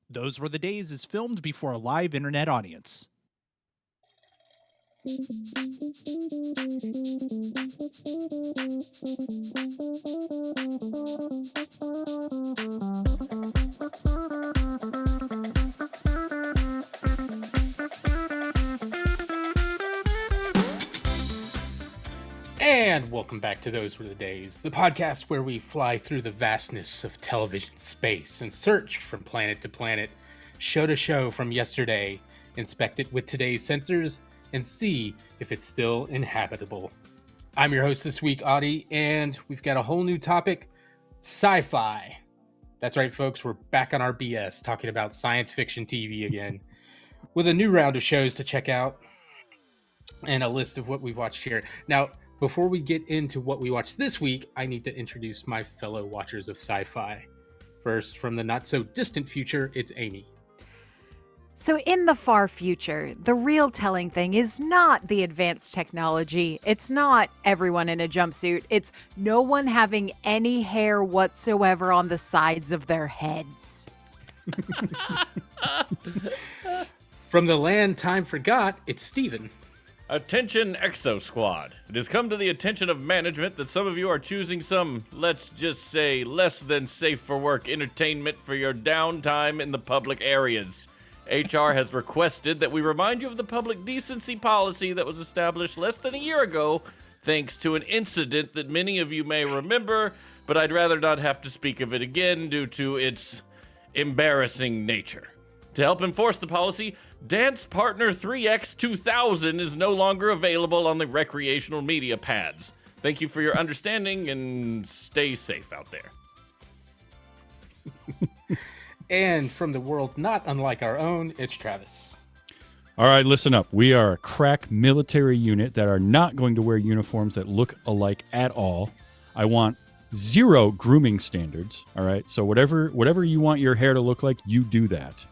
Those Were the Days is filmed before a live internet audience. And welcome back to Those Were the Days, the podcast where we fly through the vastness of television space and search from planet to planet, show to show from yesterday, inspect it with today's sensors, and see if it's still inhabitable. I'm your host this week, Audie, and we've got a whole new topic, sci-fi. That's right, folks, we're back on our BS, talking about science fiction TV again, with a new round of shows to check out, and a list of what we've watched here. Now, before we get into what we watched this week, I need to introduce my fellow watchers of sci-fi. First, from the not-so-distant future, it's Amy. So in the far future, the real telling thing is not the advanced technology. It's not everyone in a jumpsuit. It's no one having any hair whatsoever on the sides of their heads. From the land time forgot, it's Steven. Attention Exosquad. It has come to the attention of management that some of you are choosing some, let's just say, less than safe for work entertainment for your downtime in the public areas. HR has requested that we remind you of the public decency policy that was established less than a year ago, thanks to an incident that many of you may remember, but I'd rather not have to speak of it again due to its embarrassing nature. To help enforce the policy, Dance Partner 3X2000 is no longer available on the recreational media pads. Thank you for your understanding and stay safe out there. And from the world not unlike our own, it's Travis. All right, listen up. We are a crack military unit that are not going to wear uniforms that look alike at all. I want zero grooming standards, all right? So whatever you want your hair to look like, you do that.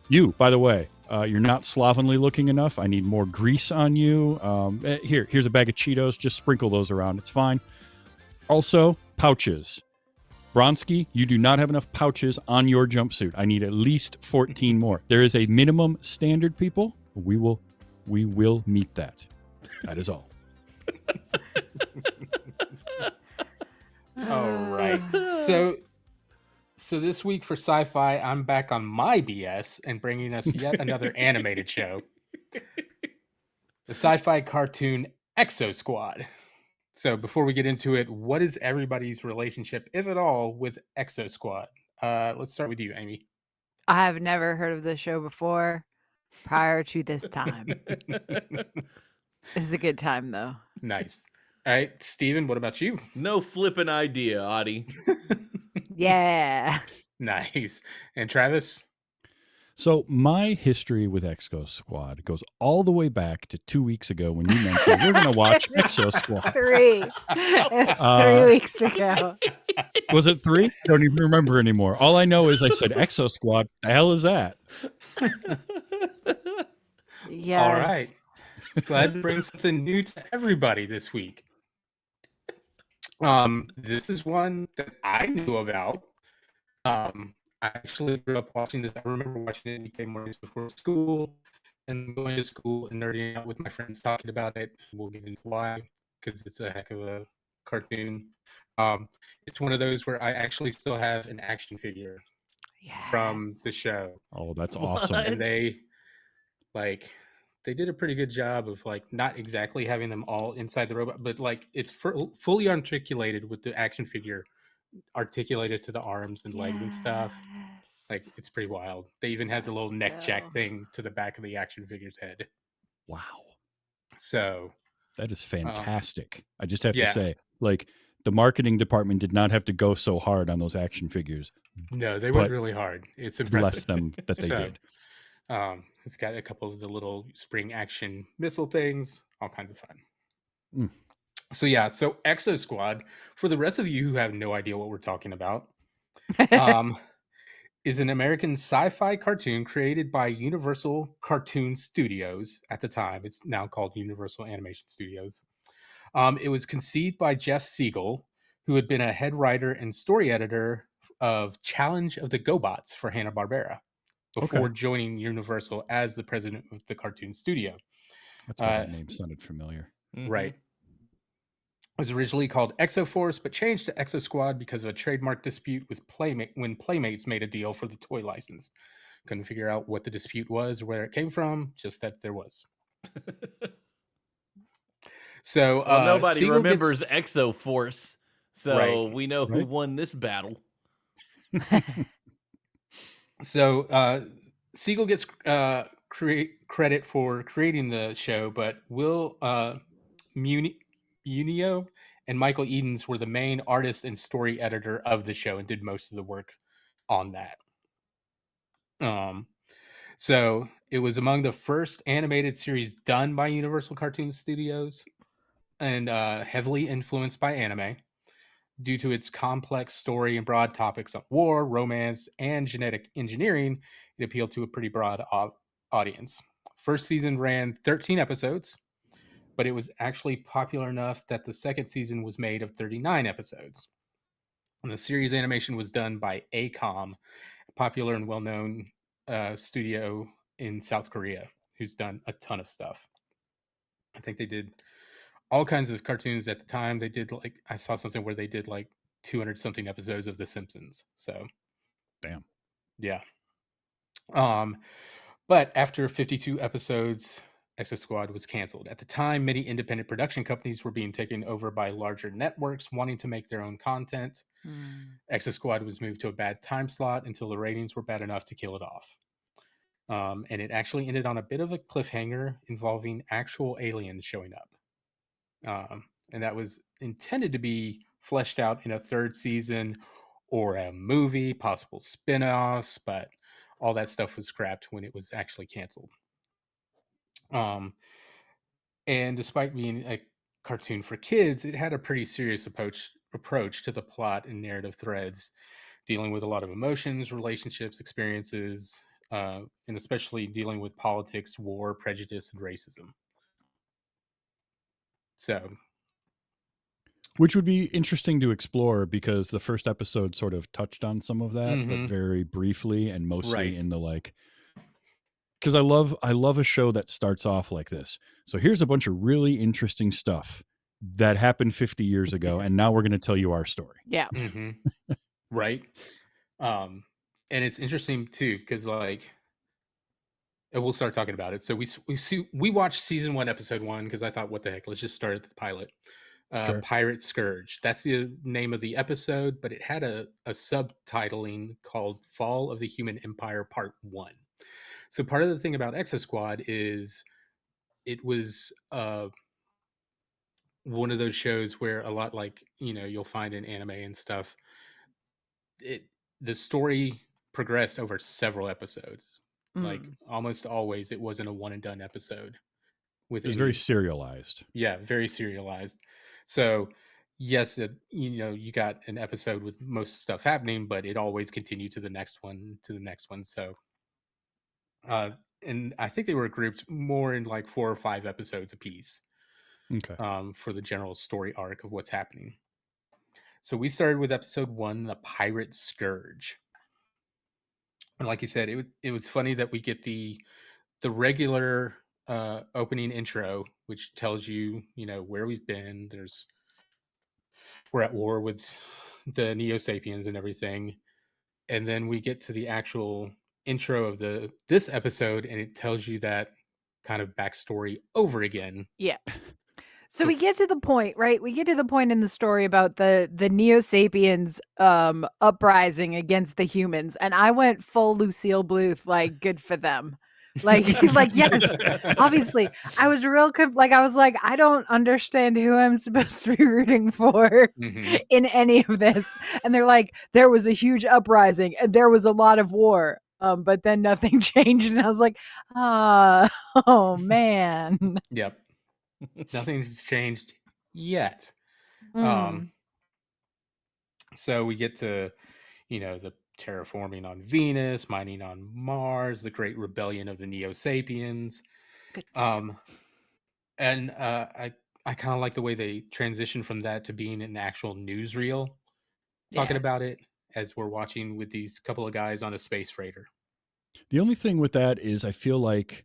You, by the way, you're not slovenly looking enough. I need more grease on you. Here's a bag of Cheetos. Just sprinkle those around. It's fine. Also, pouches. Bronski, you do not have enough pouches on your jumpsuit. I need at least 14 more. There is a minimum standard, people. We will meet that. That is all. All right. So this week for sci-fi, I'm back on my BS and bringing us yet another animated show. The sci-fi cartoon Exosquad. So before we get into it, what is everybody's relationship, if at all, with Exosquad? Let's start with you, Amy. I have never heard of this show before prior to this time. It's a good time, though. Nice. All right, Steven, what about you? No flippin' idea, Audie. Yeah. Nice. And Travis? So my history with Exosquad goes all the way back to 2 weeks ago when you mentioned we're going to watch Exosquad. 3. It was 3 weeks ago. Was it 3? I don't even remember anymore. All I know is I said Exosquad. The hell is that? Yes. All right. Glad to bring something new to everybody this week. This is one that I knew about. I actually grew up watching this. I remember watching it weekday mornings before school and going to school and nerding out with my friends talking about it. We'll get into why, because it's a heck of a cartoon. It's one of those where I actually still have an action figure from the show. Oh, that's awesome. And they did a pretty good job of not exactly having them all inside the robot, but it's fully articulated with the action figure articulated to the arms and legs and stuff. It's pretty wild. They even had the little neck jack thing to the back of the action figure's head. Wow. So that is fantastic. I just have to say, the marketing department did not have to go so hard on those action figures. No, they went really hard. It's impressive. Bless them that they did. It's got a couple of the little spring action missile things, all kinds of fun. So Exosquad, for the rest of you who have no idea what we're talking about, is an American sci-fi cartoon created by Universal Cartoon Studios at the time. It's now called Universal Animation Studios. It was conceived by Jeff Siegel, who had been a head writer and story editor of Challenge of the GoBots for Hanna-Barbera before Okay. joining Universal as the president of the cartoon studio. That's why that name sounded familiar. Right. It was originally called Exoforce, but changed to Exosquad because of a trademark dispute with when Playmates made a deal for the toy license. Couldn't figure out what the dispute was or where it came from, just that there was. So Well, nobody Siegel remembers gets Exoforce, right. so we know who Right. won this battle. So Siegel gets credit for creating the show, but Will Munio and Michael Edens were the main artist and story editor of the show and did most of the work on that. So it was among the first animated series done by Universal Cartoon Studios and heavily influenced by anime. Due to its complex story and broad topics of war, romance, and genetic engineering, it appealed to a pretty broad audience. First season ran 13 episodes, but it was actually popular enough that the second season was made of 39 episodes. And the series animation was done by ACOM, a popular and well-known studio in South Korea, who's done a ton of stuff. I think they did all kinds of cartoons at the time. They did I saw something where they did like 200 something episodes of The Simpsons. So Damn. yeah. But after 52 episodes, Exosquad was canceled. At the time, many independent production companies were being taken over by larger networks wanting to make their own content. Exosquad was moved to a bad time slot until the ratings were bad enough to kill it off. And it actually ended on a bit of a cliffhanger involving actual aliens showing up. And that was intended to be fleshed out in a third season or a movie, possible spin-offs, but all that stuff was scrapped when it was actually canceled. And despite being a cartoon for kids, it had a pretty serious approach to the plot and narrative threads, dealing with a lot of emotions, relationships, experiences, and especially dealing with politics, war, prejudice, and racism. So Which would be interesting to explore because the first episode sort of touched on some of that, but very briefly and mostly right. in the like. Because I love a show that starts off like this. So here's a bunch of really interesting stuff that happened 50 years ago, and now we're going to tell you our story. Yeah. Right. And it's interesting too because and we'll start talking about it. So we watched season 1, episode 1 because I thought, what the heck? Let's just start at the pilot. Sure. Pirate Scourge. That's the name of the episode, but it had a subtitling called Fall of the Human Empire Part 1. So part of the thing about Exosquad is it was one of those shows where a lot you'll find in anime and stuff, the story progressed over several episodes. Like almost always it wasn't a one and done episode with It was very any serialized. yeah, very serialized. So yes, you got an episode with most stuff happening, but it always continued to the next one, to the next one. So and I think they were grouped more in like 4 or 5 episodes apiece Okay. for the general story arc of what's happening. So we started with episode 1, the Pirate Scourge. And like you said, it was funny that we get the regular opening intro, which tells you where we've been. We're at war with the Neo Sapiens and everything, and then we get to the actual intro of this episode, and it tells you that kind of backstory over again. Yeah. So we get to the point, right? We get to the point in the story about the Neo Sapiens uprising against the humans, and I went full Lucille Bluth, like good for them. Like yes, obviously. I was real I was like, I don't understand who I'm supposed to be rooting for in any of this. And they're like, there was a huge uprising and there was a lot of war. But then nothing changed, and I was like, oh man. Yep. Nothing's changed yet. Mm. So we get to, the terraforming on Venus, mining on Mars, the Great Rebellion of the Neo Sapiens. Good for them. And I kind of like the way they transition from that to being an actual newsreel talking Yeah. about it. as we're watching with these couple of guys on a space freighter. The only thing with that is I feel like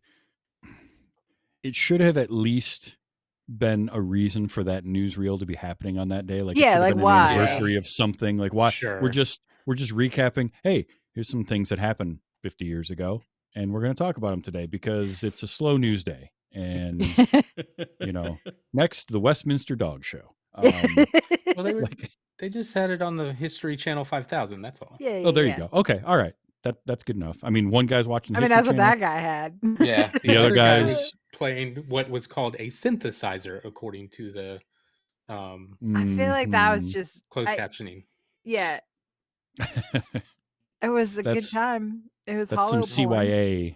it should have at least been a reason for that newsreel to be happening on that day. Like it Yeah, should have like been an why? anniversary of something. Like why Sure. we're just recapping. Hey, here's some things that happened 50 years ago, and we're going to talk about them today because it's a slow news day. And next the Westminster Dog Show. Well, Like, they just had it on the History Channel 5000. That's all. Yeah, oh, there you yeah. go. Okay, all right. That's good enough. I mean, one guy's watching I mean, History that's what Channel. that guy had. Yeah, The other guy guys- was playing what was called a synthesizer, according to the I feel like that was Mhm. just closed captioning. Yeah, it was a good That's- time. It was That's some hollow porn. CYA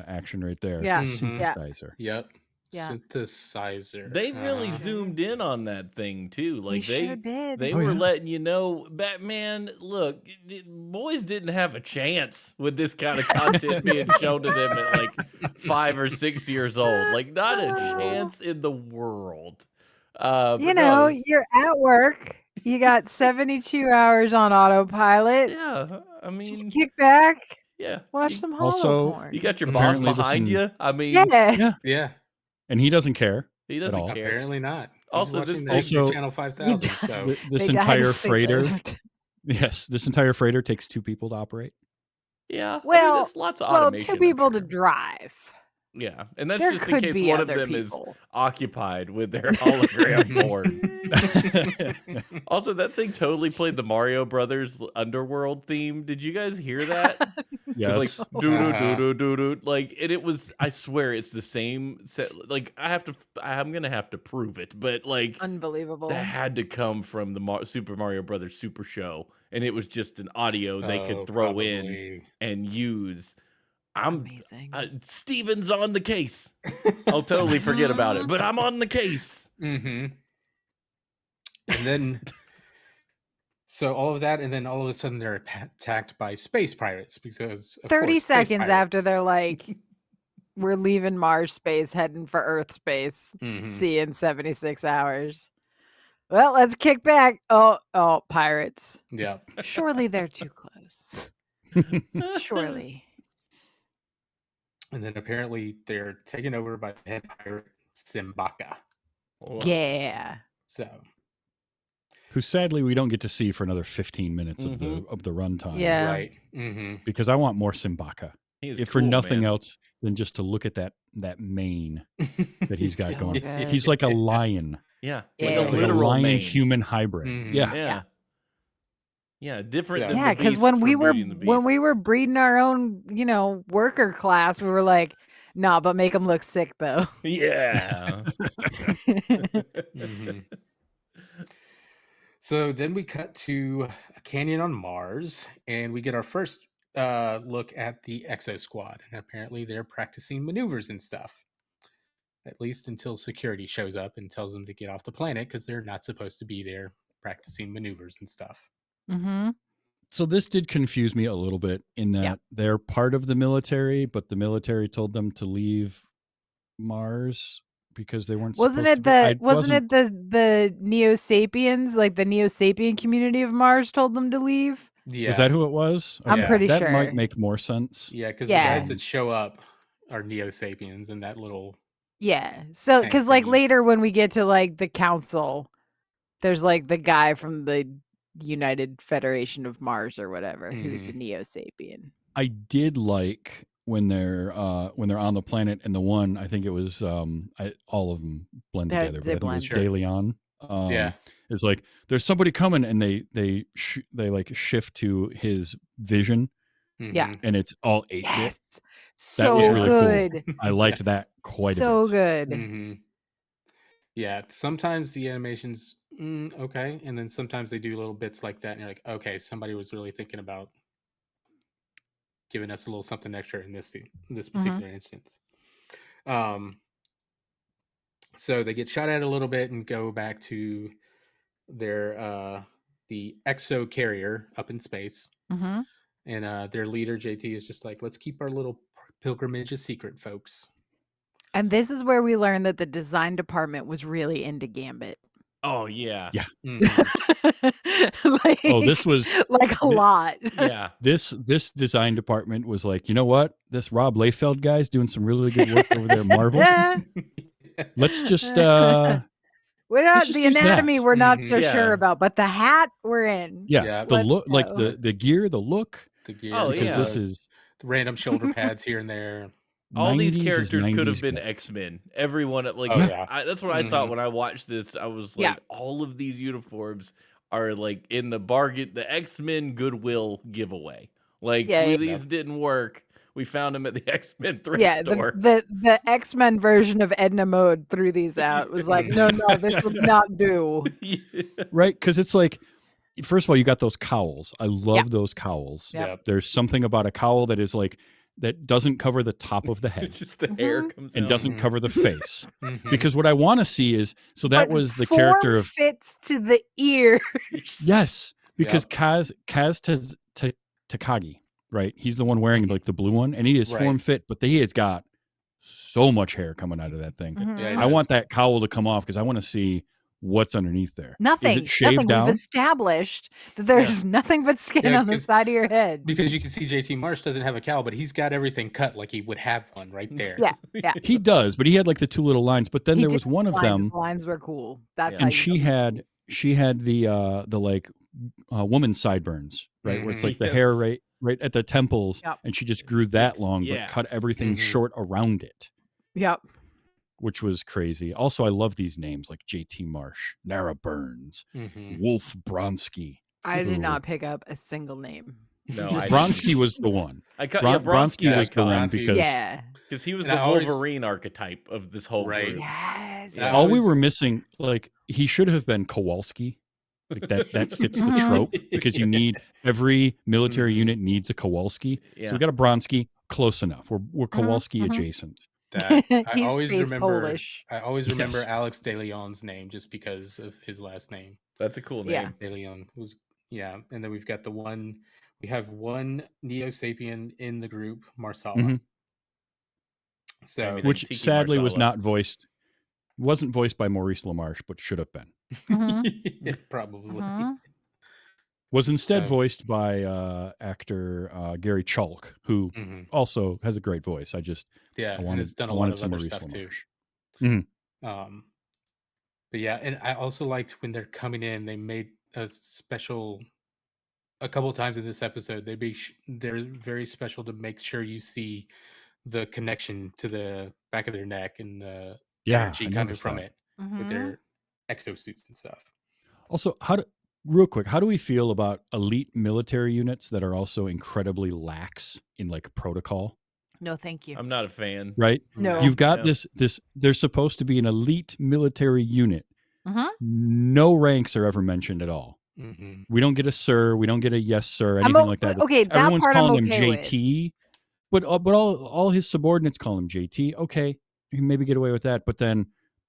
action right there. Yeah. Mhm. Synthesizer. Yep. Yeah. Synthesizer. They really Uh, zoomed in on that thing too. Like He sure did. they Oh, were yeah. letting you know, Batman. Look, boys didn't have a chance with this kind of content being shown to them at like 5 or 6 years old. Like not a chance in the world. But You no, know, this- you're at work. You got 72 hours on autopilot. yeah. I Just mean, kick back, yeah. watch you, some hollow Also, porn. you got your boss Apparently behind listen- you. I mean, yeah. yeah. And he doesn't care. he at doesn't all. care. Apparently not. He's Also, this watching the thing- History Also- Channel 5000. So This They died entire as they freighter, lived. yes, this entire freighter takes 2 people to operate. Yeah. I mean, Well, there's lots of well, automation. 2 I'm people to sure. drive. Yeah, and that's There just in could case be one of other them is people. occupied with their hologram board. Also, that thing totally played the Mario Brothers Underworld theme. Did you guys hear that? Yes. It's like doo doo doo doo doo doo. Like, and it was. I swear, it's the same set. Like, I'm gonna have to prove it, but like, Unbelievable. that had to come from the Super Mario Brothers Super Show, and it was just an audio they could throw in probably. and use. I'm Amazing. Steven's on the case. I'll totally forget about it, but I'm on the case. Mm-hmm. And then, so all of that, and then all of a sudden they're attacked by space pirates because of 30 course, space seconds after pirates. they're like, we're leaving Mars space, heading for Earth space. Mhm. See you in 76 hours. Well, let's kick back. Oh, pirates. Yeah. Surely they're too close. Surely. And then apparently they're taken over by the head pirate Simbaka. Yeah. So Who sadly we don't get to see for another 15 minutes of the runtime. Yeah. right. Mm-hmm. Because I want more Simbaka. He is If for cool, nothing man. else than just to look at that mane that he's got so going. good. He's like a lion. Yeah, Yeah. like a Like a literal lion mane. human hybrid. Mhm. Yeah. Yeah. Yeah, different So- than Yeah, the because beasts when from we were Beauty and the when Beast. we were breeding our own, worker class, we were like, nah, but make them look sick though. Yeah. Mhm. So then we cut to a canyon on Mars, and we get our first look at the Exosquad. And apparently they're practicing maneuvers and stuff. At least until security shows up and tells them to get off the planet because they're not supposed to be there practicing maneuvers and stuff. Mm-hmm. So this did confuse me a little bit in that Yeah. they're part of the military, but the military told them to leave Mars because they weren't Wasn't supposed it to be. I wasn't it the Neo Sapiens, like the Neo Sapien community of Mars told them to leave? Yeah. Was that who it was? I'm Yeah. pretty that sure. might make more sense. Yeah, because Yeah. the guys that show up are Neo Sapiens and that little. Yeah. So, Tank because like thingy. later when we get to like the council, there's like the guy from the United Federation of Mars or whatever who's a Neo Sapien. I did like when they're on the planet, and the one, I think it was all of them blend They- together, but they I think it was blend. Sure. De Leon. Yeah. It's like there's somebody coming, and they like shift to his vision, Yeah. Mhm. and it's all 8-bit. Yes. That So was really cool. good. I liked that quite So a bit. good. Mhm. Yeah, sometimes the animations okay, and then sometimes they do little bits like that, and you're like, okay, somebody was really thinking about giving us a little something extra in this particular instance. So they get shot at a little bit and go back to their the exo carrier up in space, Mm-hmm. and their leader JT is just like, let's keep our little pilgrimage a secret, folks. And this is where we learned that the design department was really into Gambit. Oh yeah. Yeah. like, Oh, this was like a lot. Yeah. this design department was like, you know what? This Rob Liefeld guy's doing some really good work over there at Marvel. Let's just We're let's not just the use anatomy. that. We're not so Yeah. sure about, but the hat we're in. Yeah, Yeah, the Let's look, like go. the gear, the look, the gear. Oh, because yeah. this is the random shoulder pads here and there. All these 90s is characters could 90s have been guys. X-Men. Everyone, like, Oh yeah. that's what I thought when I watched this. I was like, Yeah. all of these uniforms are like in the bargain, the X-Men Goodwill giveaway. Like, Yeah, these didn't work. We found them at the X-Men thrift Yeah, store. the X-Men version of Edna Mode threw these out. It was like, no, this would not do. Yeah. right, because it's like, first of all, you got those cowls. I love those cowls. Yep. Yeah. There's something about a cowl that is like that doesn't cover the top of the head Just the hair Mhm. comes and out. doesn't cover the face. Mhm. Because what I want to see is that But was the form character of fits to the ears. yes, because Kaz Takagi, right? He's the one wearing like the blue one, and he is Right. form fit, but he has got so much hair coming out of that thing. Mhm. Yeah, I want that cowl to come off because I want to see what's underneath there. Nothing. Is it shaved nothing. down? We've established that there's nothing but skin Yeah, on the 'cause- side of your head. Because you can see JT Marsh doesn't have a cowl, but he's got everything cut like he would have one right there. Yeah, yeah. He does, but he had like the two little lines. But then He there did was one of lines, them, the lines were cool. That's Yeah. how and you she had the like woman's sideburns, right, where it's like the hair Yes. right at the temples, Yep. and she just grew that long, yeah. but cut everything Mhm. short around it, Yep. which was crazy. Also, I love these names like JT Marsh, Nara Burns, Mhm. Wolf Bronsky. I did Ooh. not pick up a single name. No, Just- I Bronsky was the one. I cut Bronsky was the one Bronski. because Yeah. because he was And the I always- Wolverine archetype of this whole Right. group. Yes. Yeah. all we always- were missing, like he should have been Kowalski. Like that fits the Mhm. trope because you need every military Mhm. unit needs a Kowalski. Yeah. So we got a Bronsky, close enough. We're Kowalski mhm. adjacent. That I He's always space remember. Polish. I always remember Yes. Alex De Leon's name just because of his last name. That's a cool name. Yeah. De Leon was and then we've got we have one Neo Sapien in the group, Marsala. Mhm. So Everything. Which Tiki sadly was Marsala. not wasn't voiced by Maurice LaMarche, but should have been. probably. Mhm. Was instead Um, voiced by actor Gary Chalk, who Mhm. also has a great voice. Yeah, I and wanted it's done I a lot wanted of some other Maurice stuff too. LaMarche. But yeah, and I also liked when they're coming in. They made a couple times in this episode. They're very special to make sure you see the connection to the back of their neck and the Yeah, energy I coming noticed from that. it with Mhm. their exosuits and stuff. Also, real quick, how do we feel about elite military units that are also incredibly lax in like protocol? No, thank you. I'm not a fan. Right? No. You've got No. this. They're supposed to be an elite military unit. Mhm. No ranks are ever mentioned at all. Mhm. We don't get a sir. We don't get a yes sir. I'm Anything like that. okay, that Everyone's part I'm calling him okay with. JT, but all his subordinates call him JT. Okay, you can maybe get away with that. But then,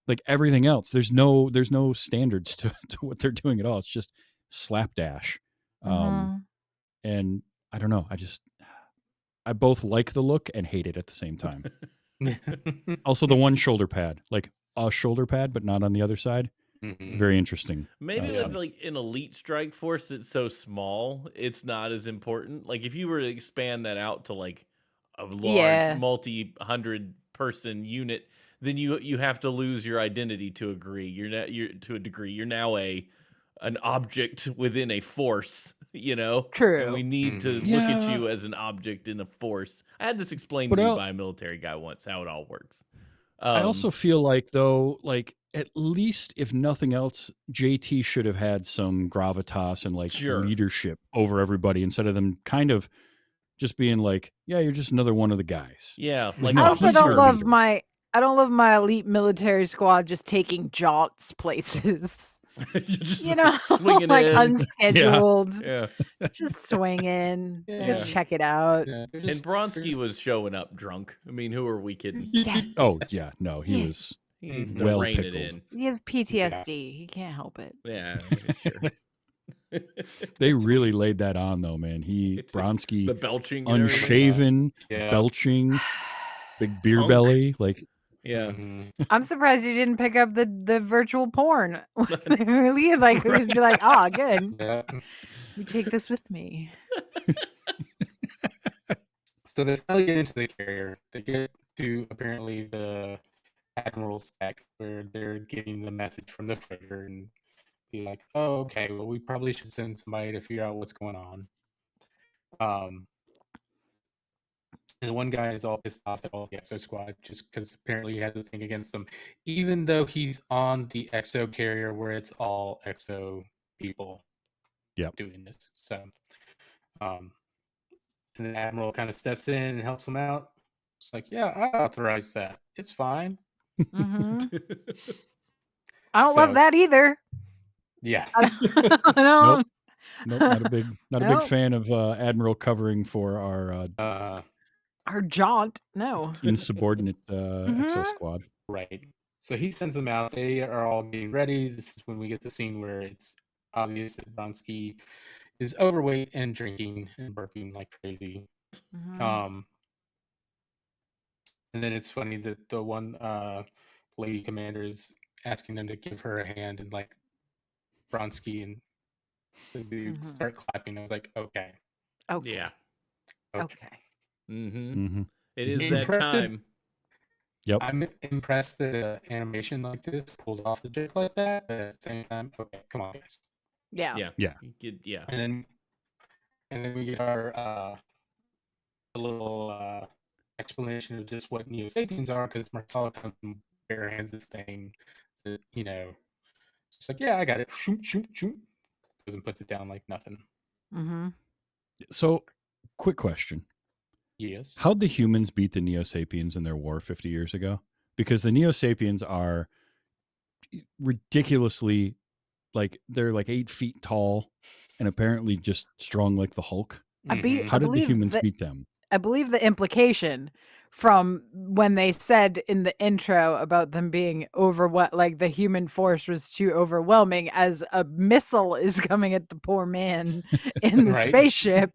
like everything else, there's no standards to what they're doing at all. It's just slapdash. Mhm. And I don't know. I both like the look and hate it at the same time. Also, the one shoulder pad, like a shoulder pad, but not on the other side. It's Mhm. very interesting. Maybe Yeah. with like an elite strike force that's so small, it's not as important. Like if you were to expand that out to like a large Yeah. multi-hundred person unit, then you have to lose your identity to a degree. You're to a degree. You're now an object within a force, you know? True. And we need to look Yeah. at you as an object in a force. I had this explained But to me I'll- by a military guy once, how it all works. I also feel like, though, like at least if nothing else, JT should have had some gravitas and like Sure. leadership over everybody instead of them kind of just being like, yeah, you're just another one of the guys. yeah, I like No, I also he's don't your love leader. I don't love my elite military squad just taking jaunts places. just You know, swinging like in. unscheduled, Yeah. just swing in, Yeah. go check it out. Yeah, they're And just- Bronsky was showing up drunk. I mean, who are we kidding? Yeah, Oh yeah, no, he Yeah. was. He needs to Well rein pickled. it in. he has PTSD. He can't help it. Yeah, sure. They really laid that on though, man. the Bronsky, belching, and everything. unshaven, Yeah. belching, big beer Punk. belly, like Yeah. Mhm. I'm surprised you didn't pick up the virtual porn. Really? Like, we'd be like, oh, good. Yeah. We take this with me. So they finally get into the carrier. They get to apparently the admiral's deck where they're getting the message from the freighter and be like, "Oh, okay. Well, we probably should send somebody to figure out what's going on." Um, and the one guy is all pissed off at all the Exosquad just because apparently he has a thing against them, even though he's on the Exo carrier where it's all Exo people Yep. doing this. So, um, and the admiral kind of steps in and helps him out. It's like, yeah, I authorized that. It's fine. Hmm. I don't So- love that either. Yeah. I don't. Nope, not a big Nope. fan of Admiral covering for our Her jaunt. No. insubordinate Mhm. Exo Squad. Right. So he sends them out. They are all getting ready. This is when we get the scene where it's obvious that Bronsky is overweight and drinking and burping like crazy. Mhm. And then it's funny that the one lady commander is asking them to give her a hand, and like Bronsky and the dude Mhm. start clapping. I was like, okay. Okay. Yeah. Okay. Mm-hmm. Mm-hmm. It is that Impressive. time. Yep. I'm impressed that animation like this pulled off the joke like that, but at the same time, okay, come on, guys. Yeah. Yeah. Yeah. Yeah. And then we get our a little explanation of just what Neo Sapiens are, because Marcella comes and bare hands this thing that, just like, yeah, I got it. Shoot, shoot, shoot. Goes and puts it down like nothing. Mm-hmm. So, quick question. Yes. How'd the humans beat the Neo Sapiens in their war 50 years ago? Because the Neo Sapiens are ridiculously, they're like 8 feet tall and apparently just strong like the Hulk. I Mhm. How did the believe humans that- beat them? I believe the implication from when they said in the intro about them being like the human force was too overwhelming as a missile is coming at the poor man in the Right. spaceship.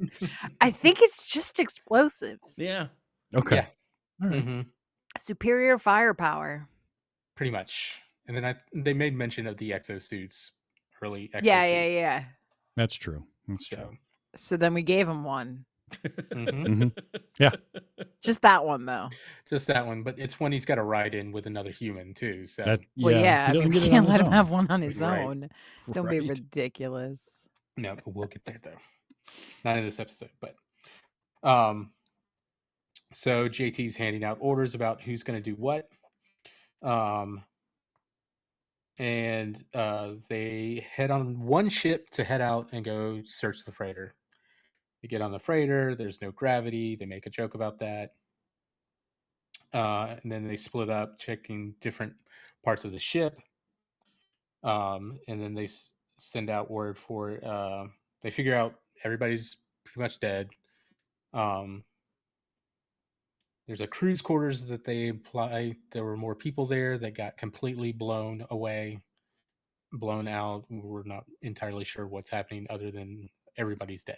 I think it's just explosives. Yeah. Okay. Yeah. All right. Mhm. Superior firepower. Pretty much. And then they made mention of the exosuits, early exosuits. Yeah. That's true. That's So, true. So then we gave him one. Mhm. Yeah. Just that one though. Just that one, but it's when he's got to ride in with another human too. So That Well, yeah. he doesn't we get it on can't his let him own. have one on his Right. own. Don't be Right. ridiculous. no, we'll get there though. Not in this episode, but so JT's handing out orders about who's going to do what. And they head on one ship to head out and go search the freighter. They get on the freighter. There's no gravity. They make a joke about that. And then they split up, checking different parts of the ship. And then they send out word for. They figure out everybody's pretty much dead. There's a cruise quarters that they imply there were more people there that got completely blown away, blown out. We're not entirely sure what's happening other than everybody's dead.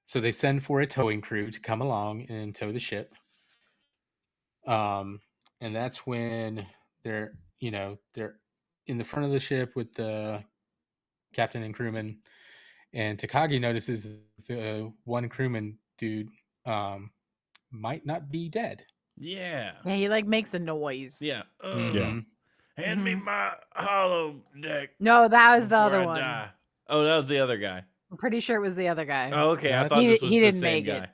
So they send for a towing crew to come along and tow the ship. And that's when they're in the front of the ship with the captain and crewman, and Takagi notices the one crewman dude might not be dead. Yeah. Yeah, he like makes a noise. Yeah. Mhm. Hand me my hollow deck. No, that was the before other I one. die. Oh, that was the other guy. I'm pretty sure it was the other guy. Oh, okay. I No, thought he- this was he the didn't same make it. guy.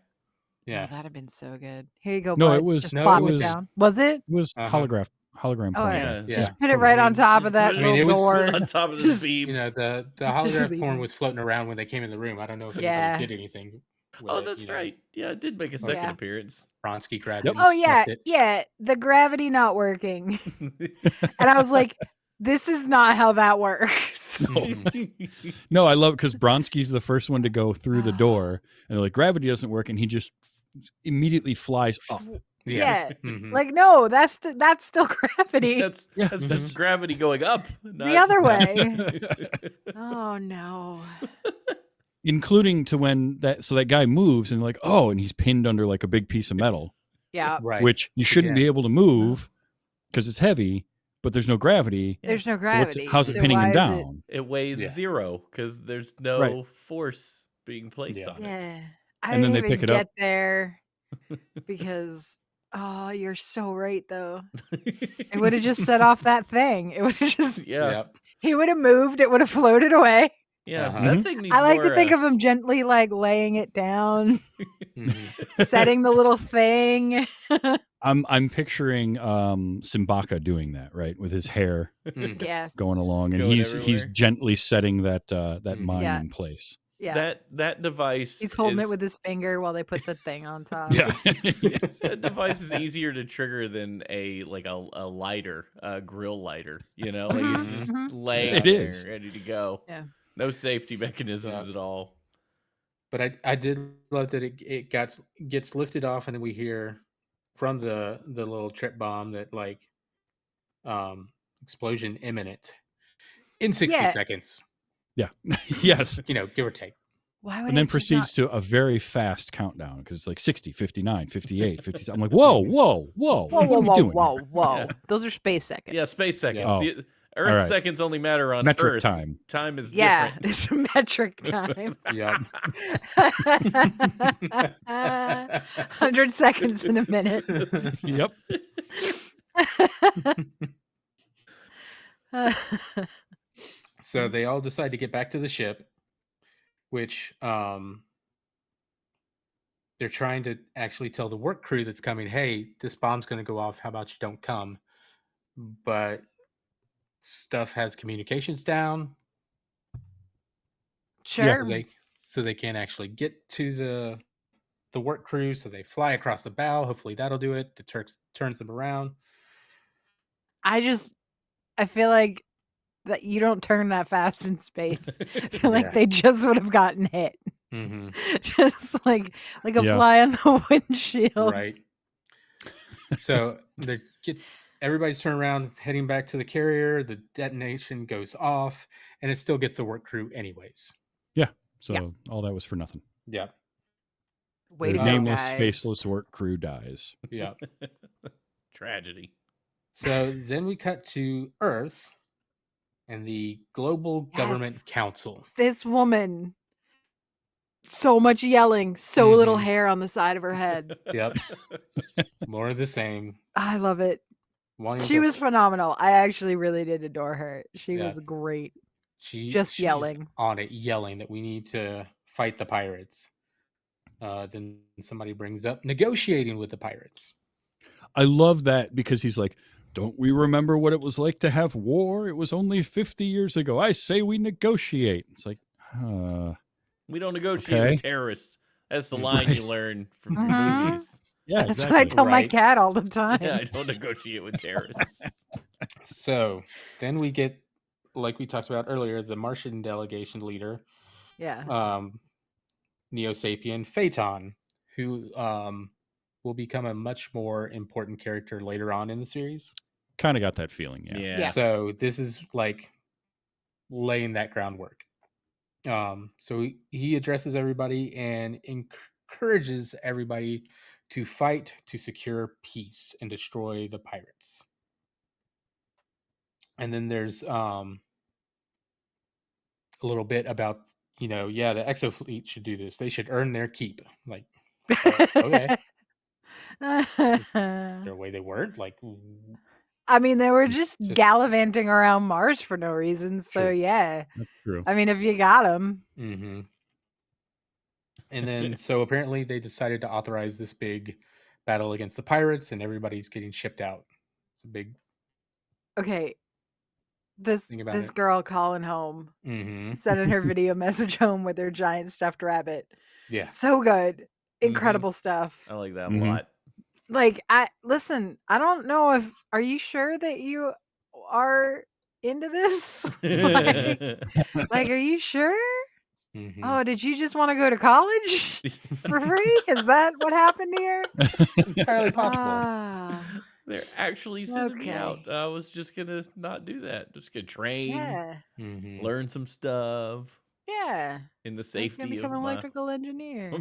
Yeah. Oh, that'd have been so good. Here you go, No, bud. it was- Just No, plop it it was- down. Was it? It was Uh-huh. hologram Oh, point. yeah. Yeah. Just put it right on top Just of that put it- I mean, it little was door. on top of the Just- beam. The Just holograph leave porn it. was floating around when they came in the room. I don't know if Yeah. anybody did anything. With Oh, it, that's right. Yeah, it did make a second Yeah. appearance. Bronsky grabbed Yep. it and Oh yeah, sniffed it. yeah. The gravity not working, and I was like, "This is not how that works." No, I love because Bronsky's the first one to go through the door, and they're like, gravity doesn't work, and he just immediately flies up. Yeah. Mhm. Like, no, that's still gravity. that's Yeah. that's gravity going up. The other way. Oh no. Including to when that guy moves and like, oh, and he's pinned under like a big piece of metal. Yeah. Right. which you shouldn't be Again. able to move because it's heavy, but there's no gravity. There's no So gravity. how's it so pinning him why is it? down? It weighs Yeah. 0 because there's Right. no force being placed Yeah. on Yeah. I And then didn't they pick even it up. get there because you're so right though. It would have just set off that thing. It would have just Yeah. Yep. he would have moved, it would have floated away. Yeah. Uh-huh. That Mhm. thing needs I like more. to think of him gently like laying it down, Mhm. setting the little thing. I'm picturing Simbaka doing that, right, with his hair Mhm. Yes. going along, and Going he's everywhere. gently setting that Mhm. mine Yeah. in place. Yeah. That device He's holding is, it with his finger while they put the thing on top. Yeah. Yes. that device is easier to trigger than a lighter, a grill lighter. You know, like it's Mhm, just mhm. laying It there, is. ready to go. Yeah. No safety mechanisms at all. But I did love that it gets lifted off, and then we hear from the little trip bomb that like explosion imminent in 60 Yeah. seconds. Yeah. Yes. Give or take. Why would And then it just not? proceeds to a very fast countdown because it's like 60, 59, 58, 50. I'm like, whoa, whoa, whoa. Whoa, What whoa, are we whoa, doing whoa, here? whoa! Yeah. Those are space seconds. Yeah, space seconds. Oh. See, Earth All right. seconds only matter on Metric Earth. time. Time is Yeah, different. it's metric time. Yep. 100 seconds in a minute. Yep. So they all decide to get back to the ship, which they're trying to actually tell the work crew that's coming, hey, this bomb's going to go off. How about you don't come? But stuff has communications down. Sure. So they can't actually get to the work crew. So they fly across the bow. Hopefully that'll do it. The Turks turns them around. I feel like that you don't turn that fast in space. I feel Yeah. like they just would have gotten hit. Mm-hmm. Just like a Yeah. fly on the windshield. Right. So everybody's turned around, heading back to the carrier. The detonation goes off, and it still gets the work crew anyways. So all that was for nothing. Yeah. Way The to go, nameless, guys. faceless work crew dies. Yeah. Tragedy. So then we cut to Earth and the Global Government Yes. Council. This woman, so much yelling, so little Mhm. hair on the side of her head. Yep. More of the same. I love it. Wanting She to- was phenomenal. I actually really did adore her. She Yeah. was great. She's yelling. on it, yelling that we need to fight the pirates. Then somebody brings up negotiating with the pirates. I love that because he's like, don't we remember what it was like to have war? It was only 50 years ago. I say we negotiate. It's like, We don't negotiate Okay. with terrorists. That's the Mhm. line Right. you learn from Mhm. the movies. yeah, That's exactly. what I tell my Right. cat all the time. Yeah, I don't negotiate with terrorists. So then we get, like we talked about earlier, the Martian delegation leader, Yeah. Neo-Sapien Phaeton, who will become a much more important character later on in the series. Kind of got that feeling. Yeah. Yeah. So this is like laying that groundwork. So he addresses everybody and encourages everybody to fight to secure peace and destroy the pirates. And then there's a little bit about, the Exo fleet should do this. They should earn their keep. Like, okay. Is there a way they weren't? Like, I mean, they were just Just- gallivanting around Mars for no reason. So, True. yeah. That's true. I mean, if you got them. mm-hmm. And then, so apparently they decided to authorize this big battle against the pirates, and everybody's getting shipped out. It's a big. Okay. This Think about this it. girl calling home, Mm-hmm. sending her video message home with her giant stuffed rabbit. Yeah. So good. Incredible stuff. I like that Mhm. a lot. Like, I don't know if, are you sure that you are into this? Like, are you sure? Mm-hmm. Oh, did you just want to go to college for free? Is that what happened here? Entirely possible. Ah, They're actually sending me out. Okay. I was just gonna not do that. Just gonna train, yeah, Mm-hmm. learn some stuff yeah. in the I was safety gonna of become an my. electrical engineer.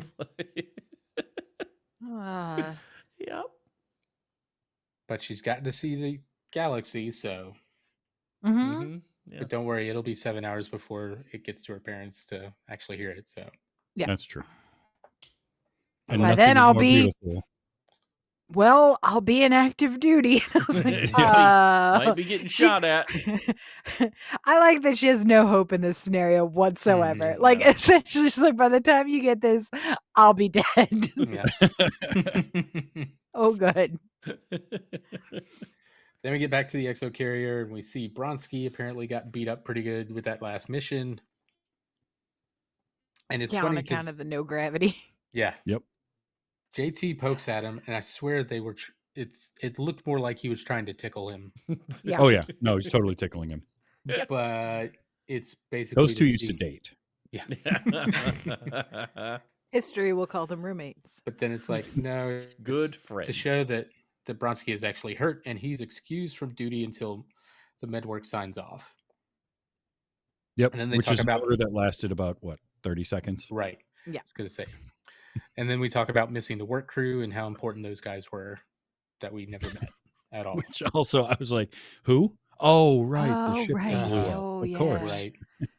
Ah, Yep. but she's gotten to see the galaxy, so. Mm-hmm. Yeah. But don't worry, it'll be 7 hours before it gets to her parents to actually hear it. So Yeah. That's true. By And then nothing is I'll more be- beautiful. Well, I'll be in active duty. I was like, Might be getting she- shot at. I like that she has no hope in this scenario whatsoever. Mhm, Like, no. essentially, she's like, by the time you get this, I'll be dead. yeah. Oh, good. Then we get back to the exo carrier and we see Bronsky apparently got beat up pretty good with that last mission. And it's Yeah, on funny account because of the no gravity. yeah, Yep. JT pokes at him, and I swear they were. It looked more like he was trying to tickle him, Yeah. Oh yeah. No, he's totally tickling him. but it's basically Those two used to see- date. Yeah, History will call them roommates. but then it's like no, it's Good to friends. show that Bronsky is actually hurt and he's excused from duty until the med work signs off. Yep. And then they Which talk is an about- order that lasted about what, 30 seconds? Right. Yeah. I was gonna say. And then we talk about missing the work crew and how important those guys were that we never met at all. Which also I was like, who? Oh, right. The Oh, ship that right. blew up. Oh, Of yeah. course.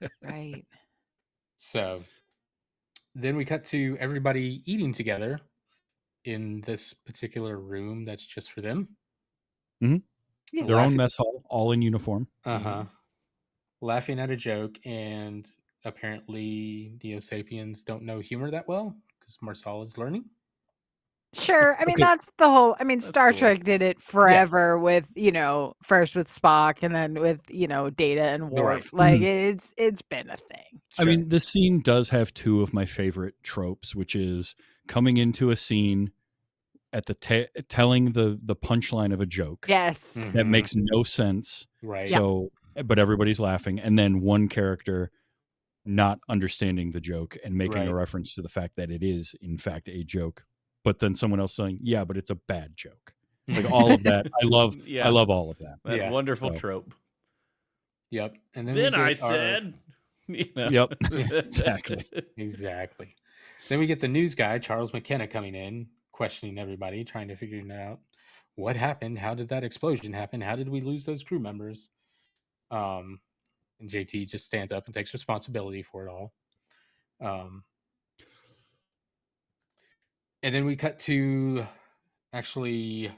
Right. Right. So then we cut to everybody eating together in this particular room that's just for them. Yeah. Their own mess hall, all in uniform. Uh-huh. Laughing at a joke, and apparently Neo Sapiens don't know humor that well because Marcel is learning. Sure. I mean, Okay. that's the whole. I mean, That's Star cool. Trek did it forever with, first with Spock and then with, Data and Worf. Right. Like it's been a thing. I mean, this scene does have two of my favorite tropes, which is coming into a scene at the telling the punchline of a joke Yes. that Mhm. makes no sense. Right. So, but everybody's laughing, and then one character not understanding the joke and making Right. a reference to the fact that it is in fact a joke, but then someone else saying, "Yeah, but it's a bad joke." Like all of that, I love. Yeah. I love all of that. That Yeah. wonderful So- trope. Yep. And then Then we get I said, Yep, exactly. Exactly. Then we get the news guy, Charles McKenna, coming in, questioning everybody, trying to figure out what happened. How did that explosion happen? How did we lose those crew members? And JT just stands up and takes responsibility for it all. And then we cut to actually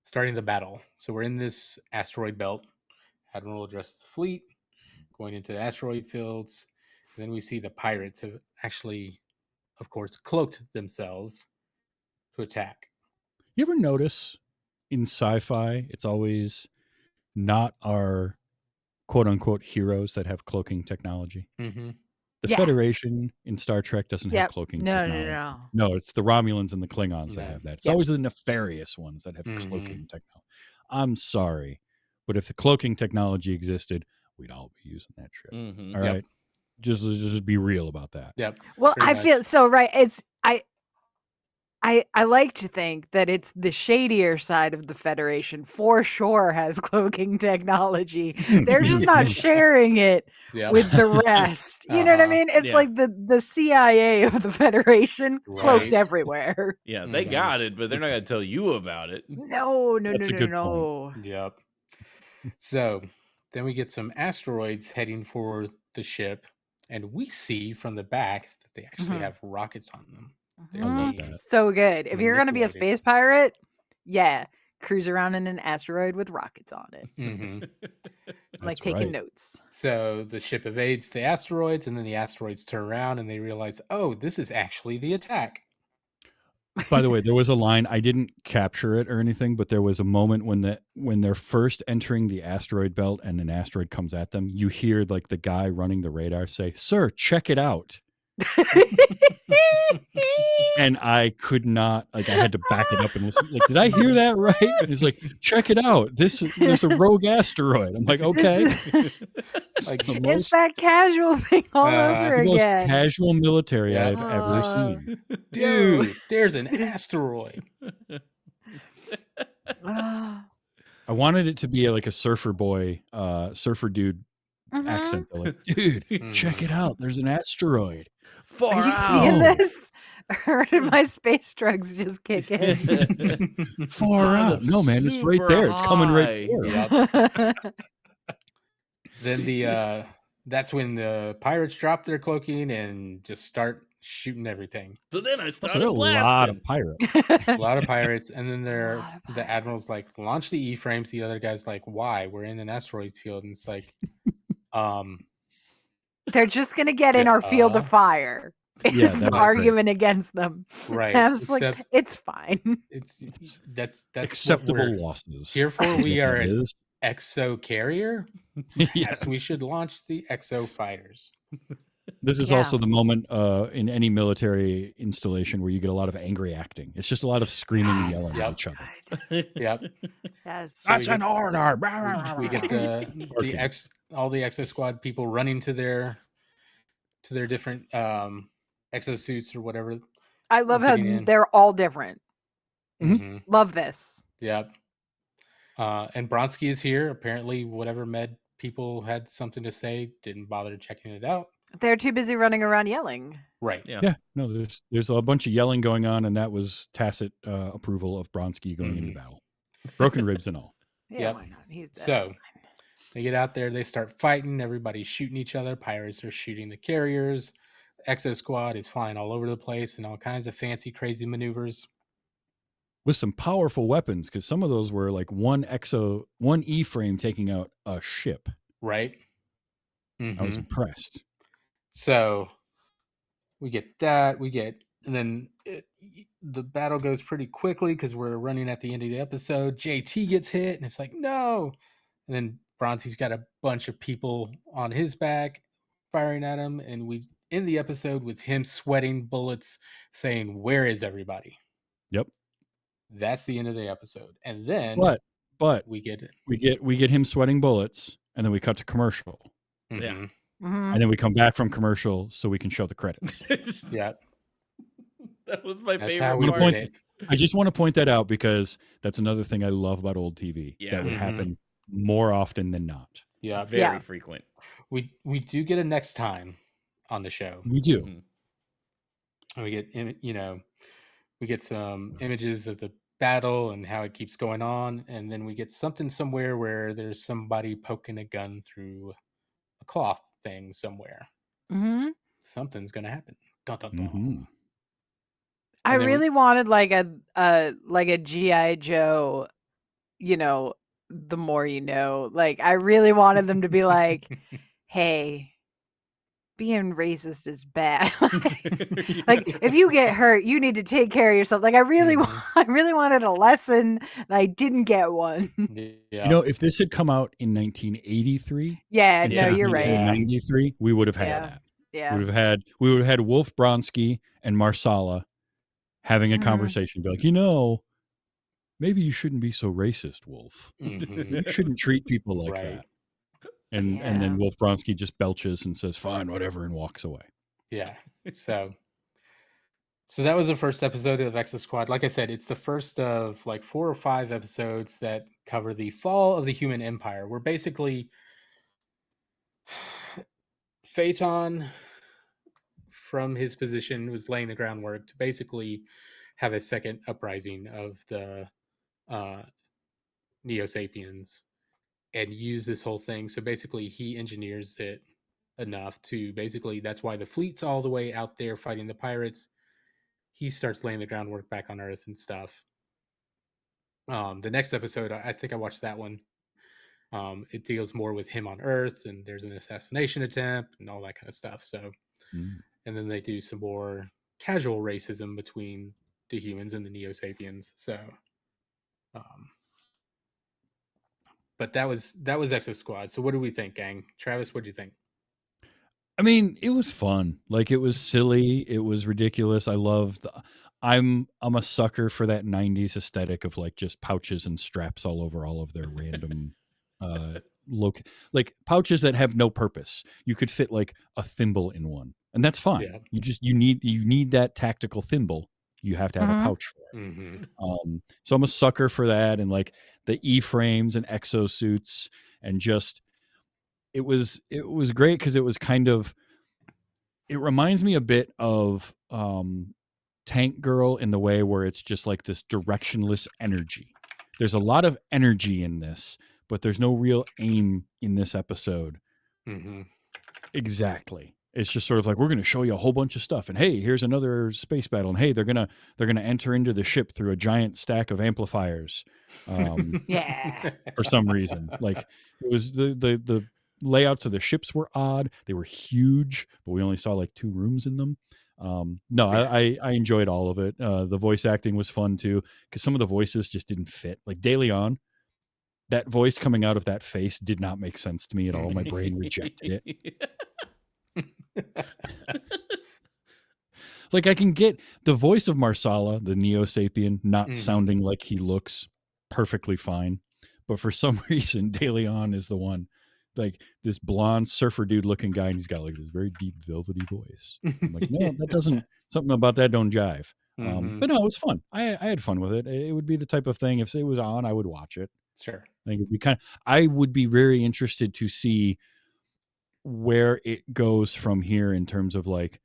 starting the battle. So we're in this asteroid belt. Admiral addresses the fleet, going into the asteroid fields. And then we see the pirates have actually, of course, cloaked themselves to attack. You ever notice in sci-fi, it's always not our quote unquote heroes that have cloaking technology. Mm-hmm. The Yeah. Federation in Star Trek doesn't have Yep. cloaking No, technology. no. No, it's the Romulans and the Klingons that Yeah. have that. It's Yeah. always the nefarious ones that have Mhm. cloaking technology. I'm sorry, but if the cloaking technology existed, we'd all be using that shit. Mhm. All Yep. right, just be real about that. Yep. Well, Pretty I much. feel so right. It's I like to think that it's the shadier side of the Federation for sure has cloaking technology. They're just not sharing it Yep. with the rest. You know what I Uh-huh. mean? It's Yeah. like the CIA of the Federation cloaked Right. everywhere. Yeah, they Mhm. got it, but they're not going to tell you about it. No, That's a good no. Yep. So then we get some asteroids heading for the ship, and we see from the back that they actually Mhm. have rockets on them. They're I love being- that. So good. If you're gonna be a manipulated. space pirate, yeah, cruise around in an asteroid with rockets on it. Mhm. Like That's taking right. notes. So the ship evades the asteroids, and then the asteroids turn around and they realize, oh, this is actually the attack. By the way, there was a line, I didn't capture it or anything, but there was a moment when they're first entering the asteroid belt and an asteroid comes at them, you hear like the guy running the radar say, "Sir, check it out." And I could not, like, I had to back it up and listen. Like, did I hear that right? And he's like, "Check it out. There's a rogue asteroid." I'm like, okay. Like, The It's most, that casual thing all Uh, over the most again. casual military Yeah. I've ever seen. dude, there's an asteroid. Ah. I wanted it to be like a surfer boy, surfer dude Mhm. accent. They're like, dude, check it out. There's an asteroid. Far Are you out. seeing Oh. this? Or did my space drugs just kick in? Far I'm out. No, man, it's right super there. It's coming right high. for him. Yep. Then that's when the pirates drop their cloaking and just start shooting everything. So then I Also, started there are a lot of blasting. pirates. A lot of pirates, and then lot of the admiral's pirates. like, launch the E-frames. The other guy's like, why? We're in an asteroid field, and it's like, They're just gonna get in our field of fire. Yeah, Is that the was great. argument against them. right. And I was Except like, it's fine. it's that's what Acceptable we're losses. here for. is We what are that an is. exo carrier. Yeah. Perhaps we should launch the exo fighters. This is Yeah. also the moment in any military installation where you get a lot of angry acting. It's just a lot of screaming and yelling Yep. at each other. Yep. Yes. So That's an order. we get Barking. all the Exo Squad people running to their different exosuits or whatever. I love how Getting in. they're all different. Mhm. Love this. Yep. And Bronsky is here. Apparently, whatever med people had something to say, didn't bother checking it out. They're too busy running around yelling. Right. Yeah. Yeah, no, there's a bunch of yelling going on, and that was tacit approval of Bronsky going into battle, broken ribs and all. Yeah, Yep. why not? That's So fine. they get out there, they start fighting. Everybody's shooting each other. Pirates are shooting the carriers. Exo Squad is flying all over the place and all kinds of fancy, crazy maneuvers. With some powerful weapons, because some of those were like one E frame taking out a ship. Right. I was impressed. So we get that. And then the battle goes pretty quickly because we're running at the end of the episode. JT gets hit, and it's like, no. And then Bronzy's got a bunch of people on his back firing at him. And we end the episode with him sweating bullets, saying, "Where is everybody?" Yep. That's the end of the episode. And then But we get we get him sweating bullets, and then we cut to commercial. Yeah. And then we come back from commercial so we can show the credits. Yeah. That was my That's favorite how we part. did it. I just want to point that out because that's another thing I love about old TV. Yeah. That would happen more often than not. Yeah. Very frequent. We do get a next time on the show. We do. And we get some images of the battle and how it keeps going on, and then we get something somewhere where there's somebody poking a gun through a cloth thing somewhere. Something's gonna happen. Dun, dun, dun. I really wanted like a GI Joe, the more you know. Like I really wanted them to be like, hey, being racist is bad. Like if you get hurt, you need to take care of yourself. Like I really wanted a lesson, and I didn't get one. Yeah. If this had come out in 1983, Yeah, instead no, of you're right. 1993, we would have had that. Yeah. We would have had Wolf Bronsky and Marsala having a conversation, be like, maybe you shouldn't be so racist, Wolf. You shouldn't treat people like that. And then Wolf Bronsky just belches and says, fine, whatever, and walks away. Yeah. So that was the first episode of Exosquad. Like I said, it's the first of like 4 or 5 episodes that cover the fall of the human empire. We're basically Phaeton, from his position, was laying the groundwork to basically have a second uprising of the Neo-Sapiens and use this whole thing. So basically he engineers it enough to that's why the fleet's all the way out there fighting the pirates. He starts laying the groundwork back on Earth and stuff. The next episode, I think I watched that one. It deals more with him on Earth, and there's an assassination attempt and all that kind of stuff. So, and then they do some more casual racism between the humans and the Neo-Sapiens. So, but that was Exosquad. So what do we think, gang? Travis, what do you think? I mean, it was fun. Like, it was silly. It was ridiculous. I love I'm a sucker for that 90s aesthetic of like just pouches and straps all over all of their random like pouches that have no purpose. You could fit like a thimble in one, and that's fine. Yeah. You need that tactical thimble. You have to have a pouch for it. So I'm a sucker for that, and like the E-frames and exosuits, and just it was great because it was kind of, it reminds me a bit of Tank Girl in the way where it's just like this directionless energy. There's a lot of energy in this, but there's no real aim in this episode. Mm-hmm. Exactly. It's just sort of like, we're going to show you a whole bunch of stuff, and hey, here's another space battle, and hey, they're gonna enter into the ship through a giant stack of amplifiers. Yeah. For some reason, like it was the layouts of the ships were odd. They were huge, but we only saw like 2 rooms in them. No, I enjoyed all of it. The voice acting was fun too, because some of the voices just didn't fit. Like De Leon, that voice coming out of that face did not make sense to me at all. My brain rejected it. Like, I can get the voice of Marsala, the Neo Sapien, not sounding like he looks, perfectly fine. But for some reason, De Leon is the one, like this blonde surfer dude looking guy, and he's got like this very deep, velvety voice. I'm like, no, that doesn't, something about that don't jive. But no, it was fun. I had fun with it. It would be the type of thing, if it was on, I would watch it. Sure. I think it'd be I would be very interested to see where it goes from here in terms of like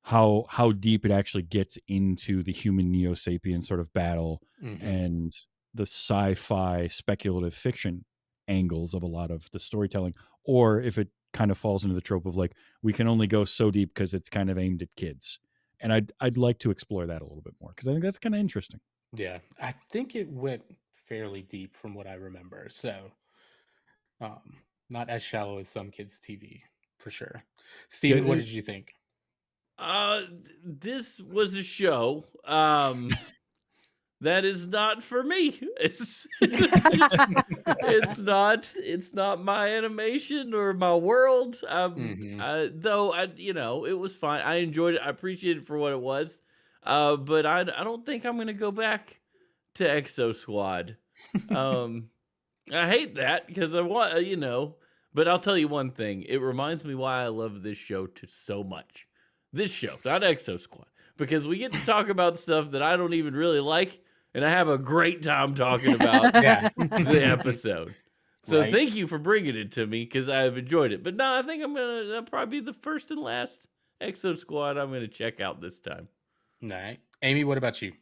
how deep it actually gets into the human Neo Sapien sort of battle and the sci-fi speculative fiction angles of a lot of the storytelling, or if it kind of falls into the trope of like, we can only go so deep because it's kind of aimed at kids. And I'd like to explore that a little bit more, because I think that's kind of interesting. Yeah, I think it went fairly deep from what I remember. So, not as shallow as some kids' TV, for sure. Steven, what did you think? This was a show that is not for me. It's not my animation or my world. Though it was fine. I enjoyed it. I appreciated it for what it was. But I don't think I'm gonna go back to Exosquad. I hate that because I want but I'll tell you one thing. It reminds me why I love this show so much. This show, not Exosquad, because we get to talk about stuff that I don't even really like, and I have a great time talking about the episode. So Thank you for bringing it to me, because I've enjoyed it. But no, I think that'll probably be the first and last Exosquad I'm gonna check out this time. All right. Amy, what about you?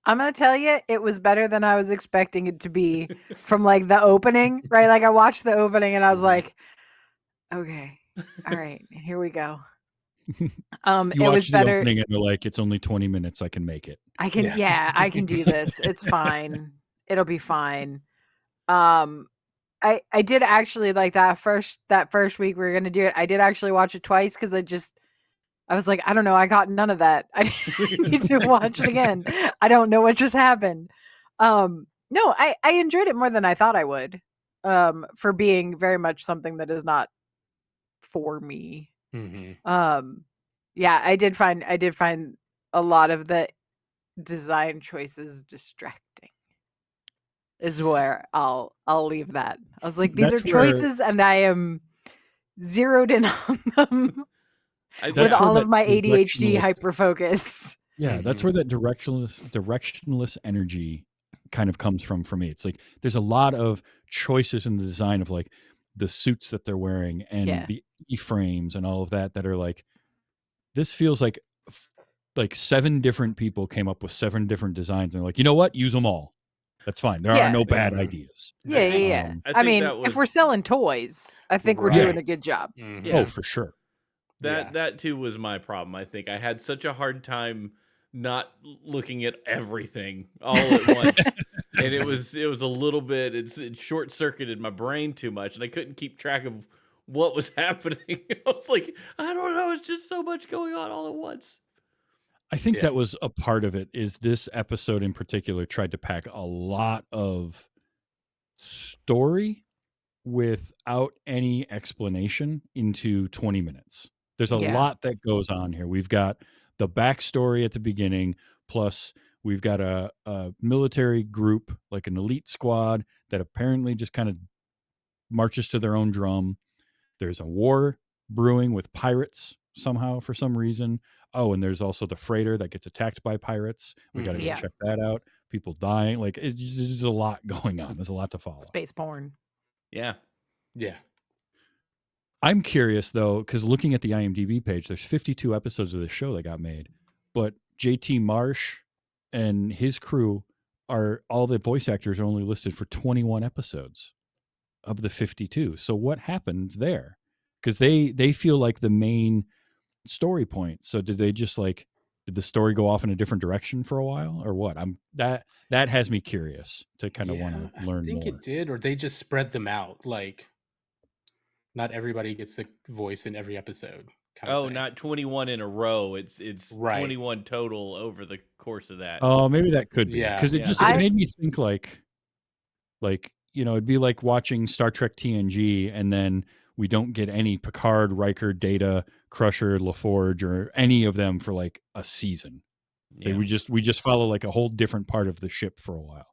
I'm going to tell you, it was better than I was expecting it to be from like the opening, right? Like I watched the opening and I was like, okay, all right, here we go. You it watch was the better. opening and you're like, it's only 20 minutes. I can make it. I can, I can do this. It's fine. It'll be fine. I did actually like that first week we were going to do it. I did actually watch it twice because I was like, I don't know. I got none of that. I need to watch it again. I don't know what just happened. No, I enjoyed it more than I thought I would. For being very much something that is not for me. Yeah, I did find a lot of the design choices distracting. Is where I'll leave that. I was like, these are choices, and I am zeroed in on them. With all of my ADHD hyperfocus. Yeah, that's where that directionless energy kind of comes from for me. It's like there's a lot of choices in the design of like the suits that they're wearing and the E-frames and all of that are like, this feels like 7 different people came up with 7 different designs and they're like, you know what? Use them all. That's fine. There are no bad ideas. Yeah. I mean, if we're selling toys, I think we're doing a good job. Oh, for sure. That too was my problem. I think I had such a hard time not looking at everything all at once, and it was a little bit. It short circuited my brain too much, and I couldn't keep track of what was happening. I was like, I don't know. It's just so much going on all at once. I think that was a part of it. Is this episode in particular tried to pack a lot of story without any explanation into 20 minutes. There's a lot that goes on here. We've got the backstory at the beginning, plus we've got a military group, like an elite squad, that apparently just kind of marches to their own drum. There's a war brewing with pirates somehow for some reason. Oh, and there's also the freighter that gets attacked by pirates. We got to go check that out. People dying. Like, there's a lot going on. There's a lot to follow. Space porn. Yeah. I'm curious though, because looking at the IMDb page, there's 52 episodes of this show that got made, but JT Marsh and his crew are all the voice actors are only listed for 21 episodes of the 52. So what happened there? Because they feel like the main story point. So did they just like did the story go off in a different direction for a while or what? That has me curious to kind of want to I learn think more. it did, or they just spread them out. Like, not everybody gets the voice in every episode. Kind of Oh, thing. not 21 in a row. It's Right. 21 total over the course of that. Oh, maybe that could be Yeah, because it yeah. just it made me think like it'd be like watching Star Trek TNG and then we don't get any Picard, Riker, Data, Crusher, LaForge, or any of them for like a season. Yeah. We just follow like a whole different part of the ship for a while.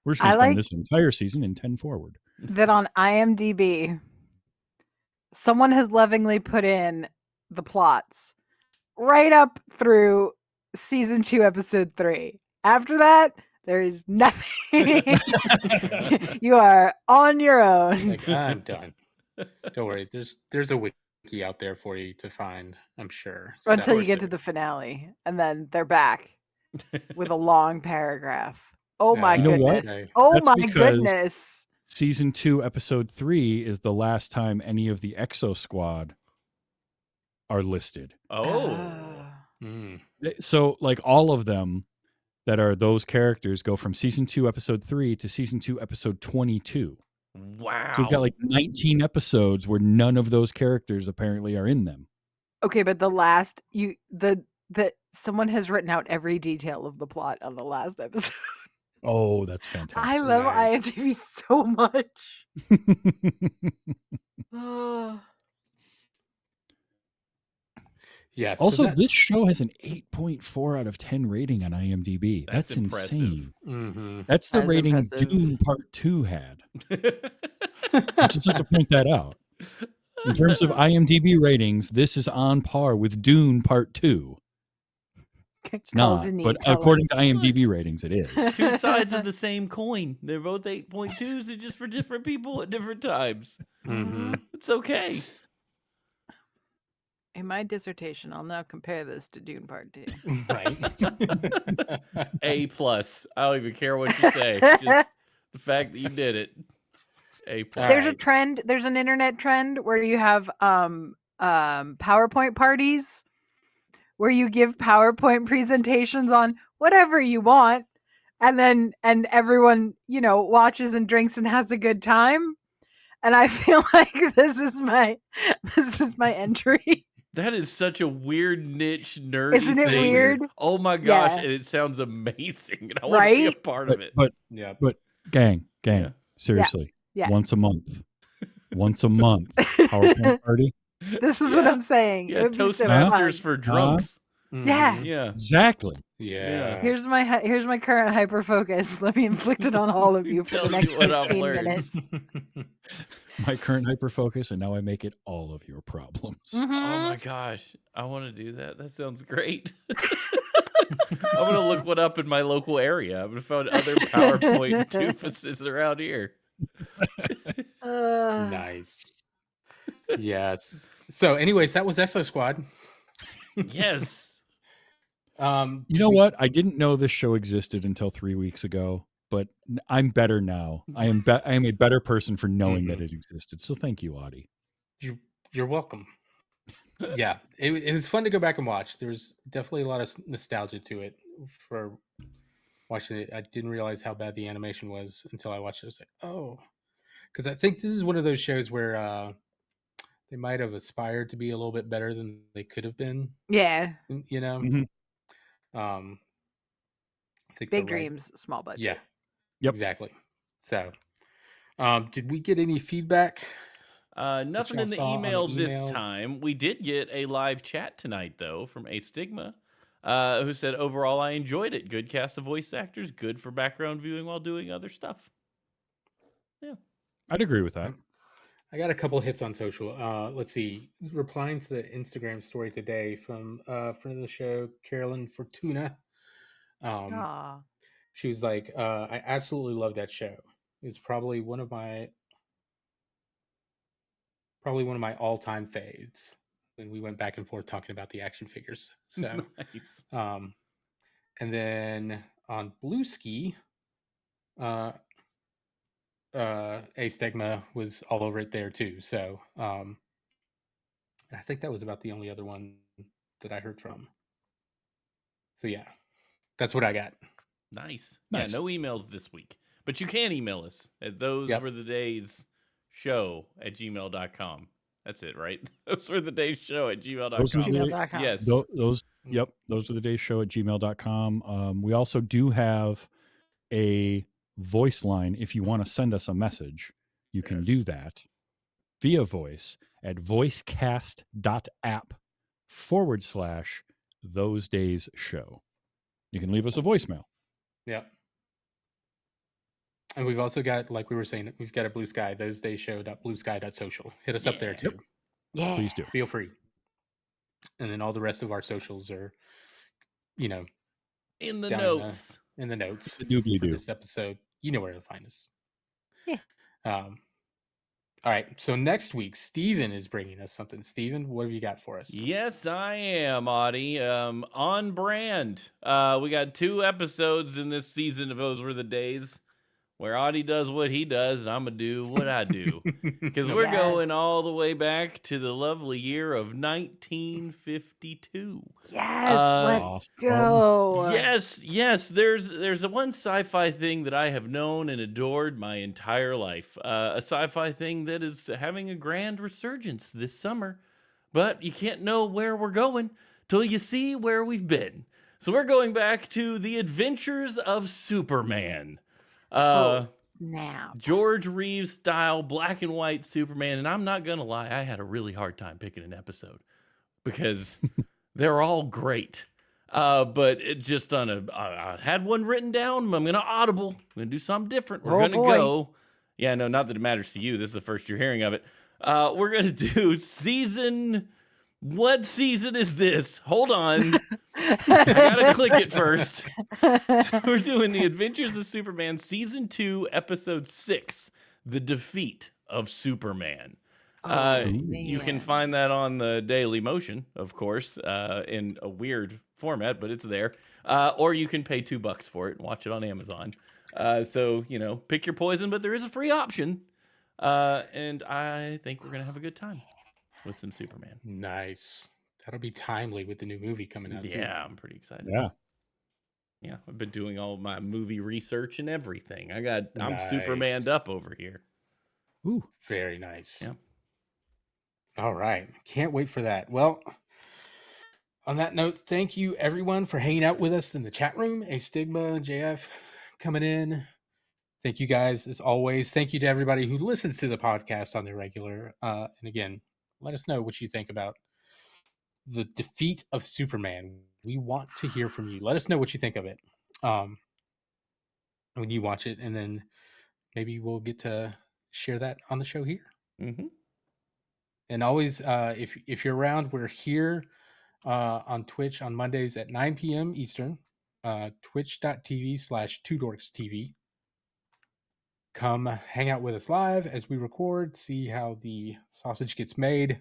We're just I gonna spend like this entire season in 10 forward. that on IMDb, someone has lovingly put in the plots right up through season 2, episode 3. After that, there is nothing. You are on your own. Like, I'm done. Don't worry. There's a wiki out there for you to find, I'm sure. Until you So- get to the finale, and then they're back with a long paragraph. Oh my You know what? goodness. Okay. Oh That's my because- goodness. Season 2, episode 3 is the last time any of the Exosquad are listed. Oh. Mm. So like all of them that are those characters go from season 2, episode 3 to season 2, episode 22. Wow. So we've got like 19 episodes where none of those characters apparently are in them. Okay, but the last someone has written out every detail of the plot on the last episode. Oh, that's fantastic. I love Nice. IMDb so much. Oh. Yeah. so Also, that- this show has an 8.4 out of 10 rating on IMDb. That's That's impressive. insane. Mhm. That's the That is rating impressive. Dune Part 2 had. I just have to point that out. In terms of IMDb ratings, this is on par with Dune Part 2. It's not, but according to IMDb ratings, it is. Two sides of the same coin. They're both 8.2s. They're just for different people at different times. Mhm. It's okay. In my dissertation, I'll now compare this to Dune Part 2. Right. A plus. I don't even care what you say. Just the fact that you did it. A plus. There's a Alright. trend, there's an internet trend where you have PowerPoint parties where you give PowerPoint presentations on whatever you want and everyone, watches and drinks and has a good time. And I feel like this is my entry. That is such a weird niche nerdy Isn't it thing. weird? Oh my gosh, Yeah. and it sounds amazing. And I want to be a Right? part of it. But Yeah. gang, Yeah. seriously, Yeah. once a month, PowerPoint party. This is what I'm saying. Yeah, It would be so Toastmasters fun. for drunks. Yeah. Mhm. Yeah. Exactly. Yeah. Here's my current hyper focus. Let me inflict it on all of you for Tell the me next what I've 15 learned. minutes. My current hyperfocus, and now I make it all of your problems. Oh Mhm. my gosh. I want to do that. That sounds great. I'm going to look one up in my local area. I'm going to find other PowerPoint doofuses around here. Nice. Yes. So, anyways, that was Exosquad. Yes. You know what? I didn't know this show existed until 3 weeks ago, but I'm better now. I am a better person for knowing that it existed. So thank you, Audie. You're welcome. Yeah, it was fun to go back and watch. There's definitely a lot of nostalgia to it for watching it. I didn't realize how bad the animation was until I watched it. I was like, oh, because I think this is one of those shows where they might have aspired to be a little bit better than they could have been. Yeah. You know, Mhm. I think Big the right- dreams, small budget. Yeah, Yep. exactly. So, did we get any feedback? Nothing y'all in the saw on the email this emails? time. We did get a live chat tonight, though, from Astigma, who said, overall, I enjoyed it. Good cast of voice actors, good for background viewing while doing other stuff. I'd agree with that. I got a couple hits on social. Let's see. Replying to the Instagram story today from friend of the show, Carolyn Fortuna. Aw. She was like, I absolutely love that show. It's probably one of my all-time faves. And we went back and forth talking about the action figures. So Nice. And then on Blue Ski, Astigma was all over it there too. So I think that was about the only other one that I heard from. So yeah, that's what I got. Nice. Yeah, Nice. no emails this week. But you can email us at Yep. thosewere-the-days-show@gmail.com. That's it, right? Those were the days show at Those were gmail.com. the Gmail.com. Yes. those yep, those are the days show at gmail.com. We also do have a voice line. If you want to send us a message, you can Yes. do that via voice at voicecast.app/those days show. You can leave us a voicemail. Yep. And we've also got, like we were saying, we've got a Blue Sky, thosedayshow.bluesky.social. Hit us up there too. Yeah. Please do. Feel free. And then all the rest of our socials are, In the down notes. in the notes The doobly for doo. this episode. You know where to find us. Yeah. All right. So next week, Steven is bringing us something. Steven, what have you got for us? Yes, I am, Audie. On brand. We got 2 episodes in this season of Those Were the Days where Audie does what he does and I'm going to do what I do. Because we're Yes. going all the way back to the lovely year of 1952. Yes, let's Awesome. go. Yes. There's a one sci-fi thing that I have known and adored my entire life. A sci-fi thing that is having a grand resurgence this summer. But you can't know where we're going till you see where we've been. So we're going back to the adventures of Superman. Snap. George Reeves style black and white Superman. And I'm not going to lie, I had a really hard time picking an episode because they're all great. But it just I had one written down. I'm going to audible. I'm going to do something different. We're Oh, going to boy. go. Yeah, no, not that it matters to you. This is the first you're hearing of it. We're going to do season. What season is this? Hold on. I got to click it first. We're doing The Adventures of Superman, Season 2, Episode 6, The Defeat of Superman. You can find that on the Daily Motion, of course, in a weird format, but it's there. Or you can pay $2 for it and watch it on Amazon. So, pick your poison, but there is a free option. And I think we're going to have a good time with some Superman. Nice. That'll be timely with the new movie coming out too. Yeah, I'm pretty excited. Yeah. Yeah, I've been doing all my movie research and everything. I'm Nice. Supermaned up over here. Ooh. Very nice. Yeah. All right. Can't wait for that. Well, on that note, thank you everyone for hanging out with us in the chat room. Astigma, JF coming in. Thank you guys as always. Thank you to everybody who listens to the podcast on the regular. And again, let us know what you think about the defeat of Superman. We want to hear from you. Let us know what you think of it when you watch it, and then maybe we'll get to share that on the show here. Mm-hmm. And always, if you're around, we're here on Twitch on Mondays at 9 p.m. Eastern, twitch.tv/2dorkstv. Come hang out with us live as we record, see how the sausage gets made,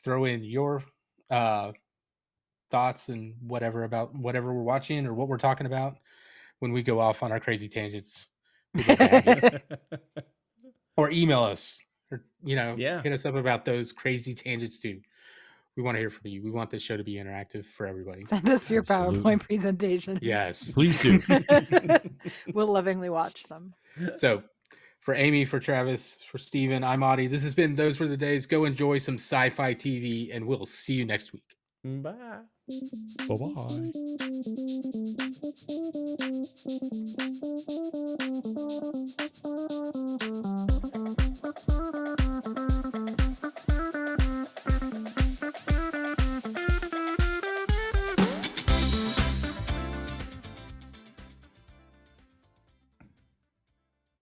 throw in your thoughts and whatever about whatever we're watching or what we're talking about when we go off on our crazy tangents. We'd love to have you. Or email us, or hit us up about those crazy tangents too. We want to hear from you. We want this show to be interactive for everybody. Send us your Absolutely. PowerPoint presentation. Yes. Please do. We'll lovingly watch them. So for Amy, for Travis, for Steven, I'm Audie. This has been Those Were the Days. Go enjoy some sci-fi TV, and we'll see you next week. Bye. Bye-bye.